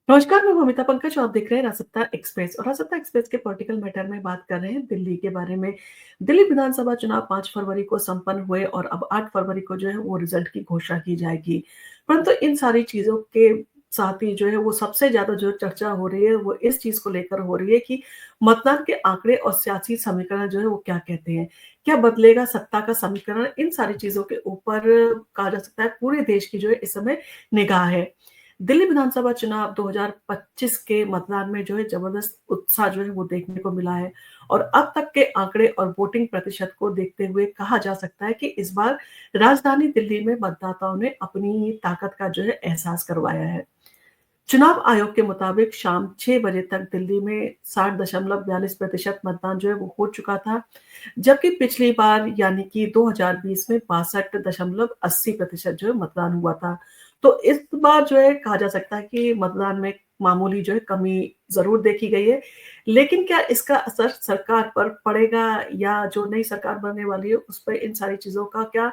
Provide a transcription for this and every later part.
नमस्कार, मैं भूमिता पंकज और आप देख रहे हैं राजसत्ता एक्सप्रेस और राजसत्ता एक्सप्रेस के पॉलिटिकल मैटर में बात कर रहे हैं दिल्ली के बारे में। दिल्ली विधानसभा चुनाव 5 फरवरी को संपन्न हुए और अब 8 फरवरी को जो है वो रिजल्ट की घोषणा की जाएगी। परंतु इन सारी चीज़ों के साथ ही जो है वो सबसे ज़्यादा जो चर्चा हो रही है वो इस चीज़ को लेकर हो रही है कि मतदान के आंकड़े और सियासी समीकरण जो है वो क्या कहते हैं? क्या बदलेगा सत्ता का समीकरण? इन सारी चीज़ों के ऊपर कहा जा सकता है पूरे देश की जो है इस समय निगाह है। दिल्ली विधानसभा चुनाव 2025 के मतदान में जो है जबरदस्त उत्साह जो है वो देखने को मिला है और अब तक के आंकड़े और वोटिंग प्रतिशत को देखते हुए कहा जा सकता है कि इस बार राजधानी दिल्ली में मतदाताओं ने अपनी ताकत का जो है एहसास करवाया है। चुनाव आयोग के मुताबिक शाम 6 बजे तक दिल्ली में 60.42% मतदान जो है वो हो चुका था, जबकि पिछली बार यानी कि 2020 में 62.80% जो है मतदान हुआ था। तो इस बार जो है कहा जा सकता है कि मतदान में मामूली जो है कमी ज़रूर देखी गई है, लेकिन क्या इसका असर सरकार पर पड़ेगा या जो नई सरकार बनने वाली है उस पे इन सारी चीज़ों का क्या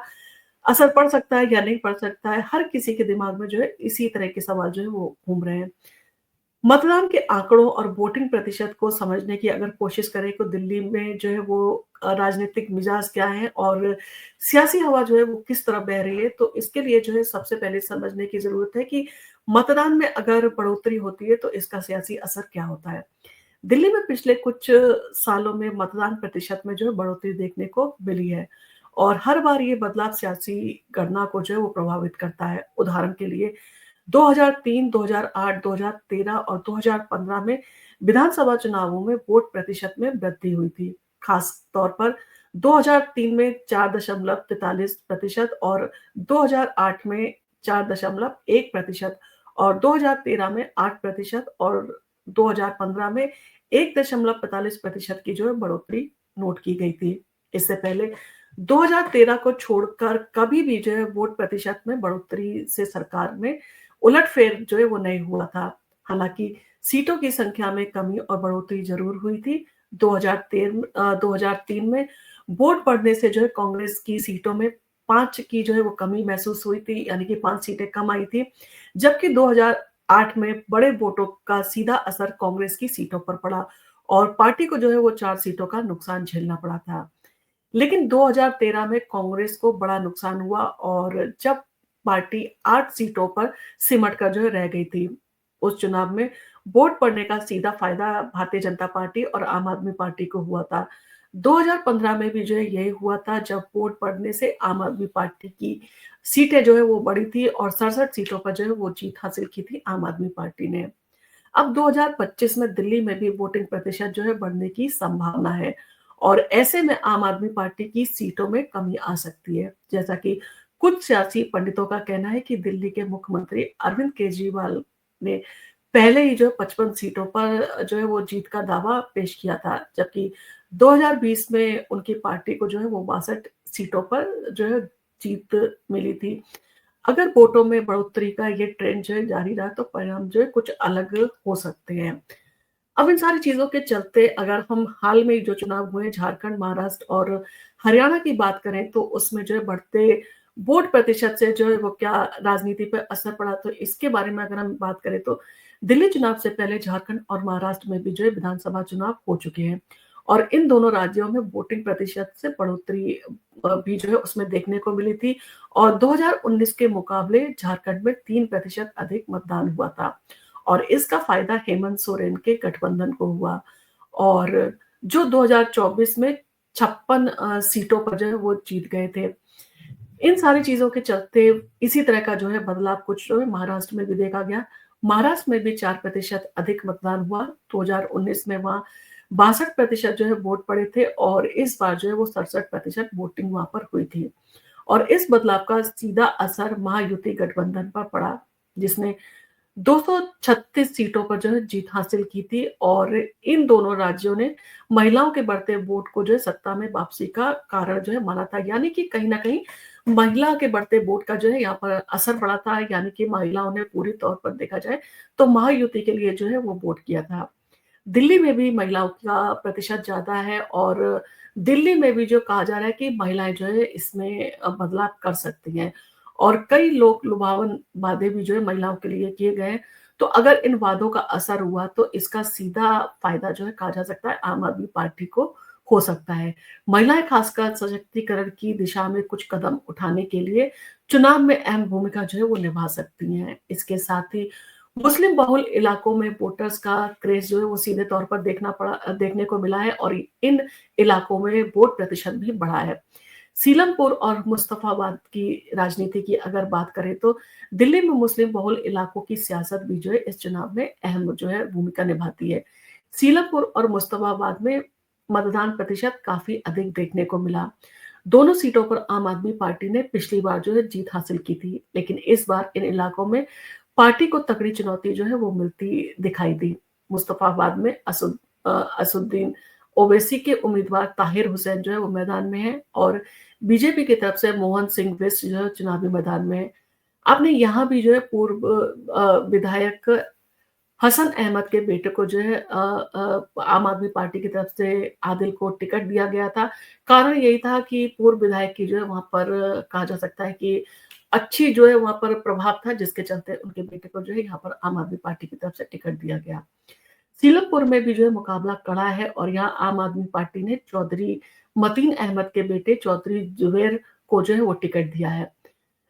असर पड़ सकता है या नहीं पड़ सकता है? हर किसी के दिमाग में जो है इसी तरह के सवाल जो है वो घूम रहे हैं। मतदान के आंकड़ों और वोटिंग प्रतिशत को समझने की अगर कोशिश करें तो दिल्ली में जो है वो राजनीतिक मिजाज क्या है और सियासी हवा जो है वो किस तरफ बह रही है, तो इसके लिए जो है सबसे पहले समझने की ज़रूरत है कि मतदान में अगर बढ़ोतरी होती है तो इसका सियासी असर क्या होता है। दिल्ली में पिछले कुछ सालों में मतदान प्रतिशत में जो है बढ़ोतरी देखने को मिली है और हर बार ये बदलाव सियासी गणना को जो है वो प्रभावित करता है। उदाहरण के लिए 2003, 2008, 2013 और 2015 में विधानसभा चुनावों में वोट प्रतिशत में वृद्धि हुई थी। खास तौर पर 2003 में 4.43% और 2008 में 4.1% और 2013 में 8% और 2015 में 1.45% की जो है बढ़ोतरी नोट की गई थी। इससे पहले 2013 को छोड़कर कभी भी जो है वोट प्रतिशत में बढ़ोतरी से सरकार में उलटफेर जो है वो नहीं हुआ था। हालाँकि सीटों की संख्या में कमी और बढ़ोतरी ज़रूर हुई थी। 2003 में वोट बढ़ने से जो है कांग्रेस की सीटों में 5 की जो है वो कमी महसूस हुई थी, यानी कि 5 सीटें कम आई थी। जबकि 2008 में बड़े वोटों का सीधा असर कांग्रेस की सीटों पर पड़ा और पार्टी को जो है वो 4 सीटों का नुकसान झेलना पड़ा था। लेकिन 2013 में कांग्रेस को बड़ा नुकसान हुआ और जब पार्टी 8 सीटों पर सिमट कर जो है रह गई थी। उस चुनाव में वोट पड़ने का सीधा फ़ायदा भारतीय जनता पार्टी और आम आदमी पार्टी को हुआ था। 2015 में भी जो है यही हुआ था जब वोट पड़ने से आम आदमी पार्टी की सीटें जो है वो बढ़ी थी और 67 सीटों पर जो है वो जीत हासिल की थी आम आदमी पार्टी ने। अब 2025 में दिल्ली में भी वोटिंग प्रतिशत जो है बढ़ने की संभावना है और ऐसे में आम आदमी पार्टी की सीटों में कमी आ सकती है। जैसा कि कुछ सियासी पंडितों का कहना है कि दिल्ली के मुख्यमंत्री अरविंद केजरीवाल ने पहले ही जो 55 सीटों पर जो है वो जीत का दावा पेश किया था, जबकि 2020 में उनकी पार्टी को जो है वो 62 सीटों पर जो है जीत मिली थी। अगर वोटों में बढ़ोतरी का ये ट्रेंड जो है जारी रहा तो परिणाम जो है कुछ अलग हो सकते हैं। अब इन सारी चीज़ों के चलते अगर हम हाल में जो चुनाव हुए झारखंड, महाराष्ट्र और हरियाणा की बात करें तो उसमें जो है बढ़ते वोट प्रतिशत से जो है वो क्या राजनीति पे असर पड़ा, तो इसके बारे में अगर हम बात करें तो दिल्ली चुनाव से पहले झारखंड और महाराष्ट्र में भी जो है विधानसभा चुनाव हो चुके हैं और इन दोनों राज्यों में वोटिंग प्रतिशत से बढ़ोतरी भी जो है उसमें देखने को मिली थी और 2019 के मुकाबले झारखंड में 3% अधिक मतदान हुआ था और इसका फ़ायदा हेमंत सोरेन के गठबंधन को हुआ और जो 2024 में 56 सीटों पर जो है वो जीत गए थे। इन सारी चीज़ों के चलते इसी तरह का जो है बदलाव कुछ जो है महाराष्ट्र में भी देखा गया। महाराष्ट्र में भी 4% अधिक मतदान हुआ। 2019 में वहाँ 62% जो है वोट पड़े थे और इस बार जो है वो 67% वोटिंग वहाँ पर हुई थी। और इस बदलाव का सीधा असर महायुति गठबंधन पर पड़ा, जिसने 236 सीटों पर जो है जीत हासिल की थी और इन दोनों राज्यों ने महिलाओं के बढ़ते वोट को जो है सत्ता में वापसी का कारण जो है माना था। यानी कि कहीं न कहीं महिला के बढ़ते वोट का जो है यहाँ पर असर पड़ा था, यानी कि महिलाओं ने पूरी तौर पर देखा जाए तो महायुति के लिए जो है वो वोट किया था। दिल्ली में भी महिलाओं का प्रतिशत ज़्यादा है और दिल्ली में भी जो कहा जा रहा है कि महिलाएँ जो है इसमें बदलाव कर सकती हैं और कई लोक लुभावन वादे भी जो है महिलाओं के लिए किए गए हैं। तो अगर इन वादों का असर हुआ तो इसका सीधा फ़ायदा जो है कहा जा सकता है आम आदमी पार्टी को हो सकता है। महिलाएँ खासकर सशक्तिकरण की दिशा में कुछ कदम उठाने के लिए चुनाव में अहम भूमिका जो है वो निभा सकती हैं। इसके साथ ही मुस्लिम बहुल इलाकों में वोटर्स का क्रेज़ जो है वो सीधे तौर पर देखने को मिला है और इन इलाकों में वोट प्रतिशत भी बढ़ा है। सीलमपुर और मुस्तफाबाद की राजनीति की अगर बात करें तो दिल्ली में मुस्लिम बहुल इलाकों की सियासत भी जो है इस चुनाव में अहम जो है भूमिका निभाती है। सीलमपुर और मुस्तफाबाद में मतदान प्रतिशत काफ़ी अधिक देखने को मिला। दोनों सीटों पर आम आदमी पार्टी ने पिछली बार जो है जीत हासिल की थी, लेकिन इस बार इन इलाकों में पार्टी को तगड़ी चुनौती जो है वो मिलती दिखाई दी। मुस्तफाबाद में असुद्दीन ओवैसी के उम्मीदवार ताहिर हुसैन जो है वो मैदान में हैं और बीजेपी की तरफ से मोहन सिंह बिष्ट जो है चुनावी मैदान में हैं। आपने यहाँ भी जो है पूर्व विधायक हसन अहमद के बेटे को जो है आम आदमी पार्टी की तरफ से आदिल को टिकट दिया गया था। कारण यही था कि पूर्व विधायक की जो है वहाँ पर कहा जा सकता है कि अच्छी जो है वहाँ पर प्रभाव था जिसके चलते उनके बेटे को जो है यहाँ पर आम आदमी पार्टी की तरफ से टिकट दिया गया। सीलमपुर में भी जो है मुकाबला कड़ा है और यहाँ आम आदमी पार्टी ने चौधरी मतीन अहमद के बेटे चौधरी जुबैर को जो है वो टिकट दिया है।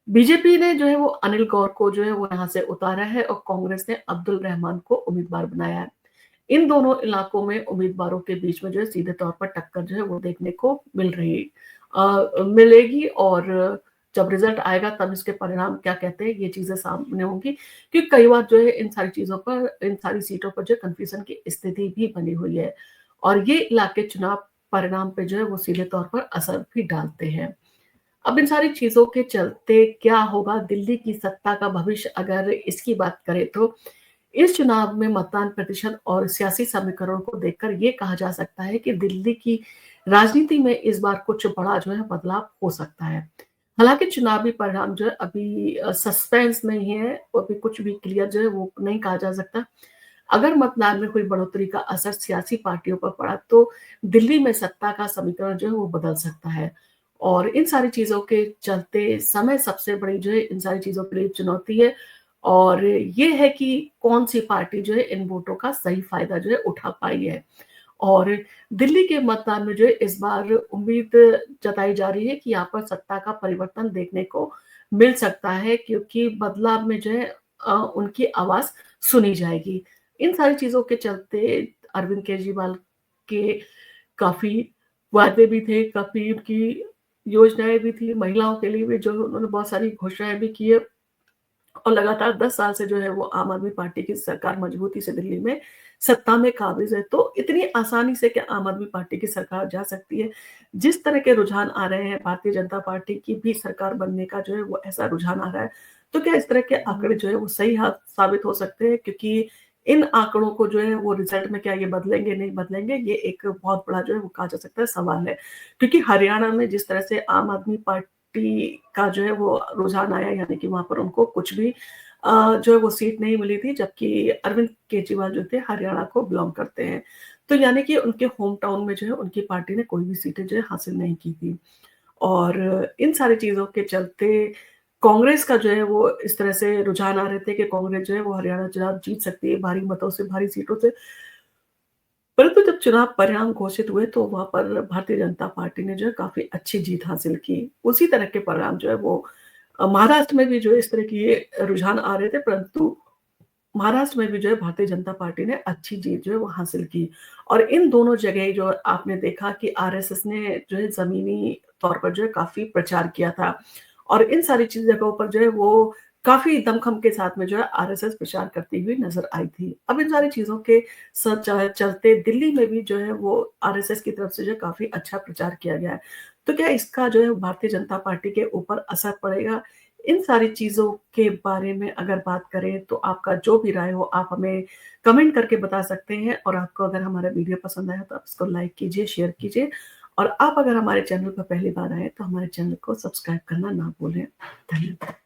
बीजेपी ने जो है वो अनिल गौर को जो है वो यहाँ से उतारा है और कांग्रेस ने अब्दुल रहमान को उम्मीदवार बनाया है। इन दोनों इलाकों में उम्मीदवारों के बीच में जो है सीधे तौर पर टक्कर जो है वो देखने को मिलेगी और जब रिजल्ट आएगा तब इसके परिणाम क्या कहते हैं ये चीजें सामने होंगी क्योंकि कई बार जो है इन सारी सीटों पर जो कन्फ्यूजन की स्थिति भी बनी हुई है और ये इलाके चुनाव परिणाम पे जो है वो सीधे तौर पर असर भी डालते हैं। अब इन सारी चीज़ों के चलते क्या होगा दिल्ली की सत्ता का भविष्य अगर इसकी बात करें तो इस चुनाव में मतदान प्रतिशत और सियासी समीकरणों को देखकर ये कहा जा सकता है कि दिल्ली की राजनीति में इस बार कुछ बड़ा जो है बदलाव हो सकता है। हालाँकि चुनावी परिणाम जो है अभी सस्पेंस में ही है और अभी कुछ भी क्लियर जो है वो नहीं कहा जा सकता। अगर मतदान में कोई बढ़ोतरी का असर सियासी पार्टियों पर पड़ा तो दिल्ली में सत्ता का समीकरण जो है वो बदल सकता है। और इन सारी चीज़ों के चलते समय सबसे बड़ी जो है इन सारी चीज़ों के लिए चुनौती है और ये है कि कौन-सी पार्टी जो है इन वोटों का सही फ़ायदा जो है उठा पाई है। और दिल्ली के मतदान में जो है इस बार उम्मीद जताई जा रही है कि यहाँ पर सत्ता का परिवर्तन देखने को मिल सकता है क्योंकि बदलाव में जो है उनकी आवाज़ सुनी जाएगी। इन सारी चीज़ों के चलते अरविंद केजरीवाल के काफ़ी वादे भी थे, काफ़ी उनकी योजनाएँ भी थी, महिलाओं के लिए भी जो उन्होंने बहुत सारी घोषणाएँ भी की है और लगातार 10 साल से जो है वो आम आदमी पार्टी की सरकार मजबूती से दिल्ली में सत्ता में काबिज़ है। तो इतनी आसानी से क्या आम आदमी पार्टी की सरकार जा सकती है? जिस तरह के रुझान आ रहे हैं, भारतीय जनता पार्टी की भी सरकार बनने का जो है वो ऐसा रुझान आ रहा है। तो क्या इस तरह के आंकड़े जो है वो सही साबित हो सकते हैं? क्योंकि इन आंकड़ों को जो है वो रिज़ल्ट में क्या ये बदलेंगे, नहीं बदलेंगे? ये एक बहुत बड़ा जो है वो कहा जा सकता है सवाल है। क्योंकि हरियाणा में जिस तरह से आम आदमी पार्टी का जो है वो रुझान आया यानी कि वहाँ पर उनको कुछ भी जो है वो सीट नहीं मिली थी जबकि अरविंद केजरीवाल जो थे हरियाणा को बिलॉन्ग करते हैं। तो यानी कि उनके होम टाउन में जो है उनकी पार्टी ने कोई भी सीटें जो है हासिल नहीं की थी। और इन सारी चीज़ों के चलते कांग्रेस का जो है वो इस तरह से रुझान आ रहे थे कि कांग्रेस जो है वो हरियाणा चुनाव जीत सकती है भारी मतों से, भारी सीटों से। परंतु जब चुनाव परिणाम घोषित हुए तो वहाँ पर भारतीय जनता पार्टी ने जो है काफ़ी अच्छी जीत हासिल की। उसी तरह के परिणाम जो है वो महाराष्ट्र में भी जो है इस तरह की ये रुझान आ रहे थे परंतु महाराष्ट्र में भी जो है भारतीय जनता पार्टी ने अच्छी जीत जो है वो हासिल की और इन दोनों जगह जो आपने देखा कि आरएसएस ने जो है ज़मीनी तौर पर जो है काफ़ी प्रचार किया था और इन सारी जगहों पर जो है वो काफ़ी दमखम के साथ में जो है आरएसएस प्रचार करती हुई नज़र आई थी। अब इन सारी चीज़ों के चलते दिल्ली में भी जो है वो आरएसएस की तरफ से जो है काफ़ी अच्छा प्रचार किया गया है। तो क्या इसका जो है भारतीय जनता पार्टी के ऊपर असर पड़ेगा? इन सारी चीज़ों के बारे में अगर बात करें तो आपका जो भी राय हो आप हमें कमेंट करके बता सकते हैं और आपको अगर हमारा वीडियो पसंद आया तो आप इसको लाइक कीजिए, शेयर कीजिए और आप अगर हमारे चैनल पर पहली बार आए तो हमारे चैनल को सब्सक्राइब करना ना भूलें। धन्यवाद।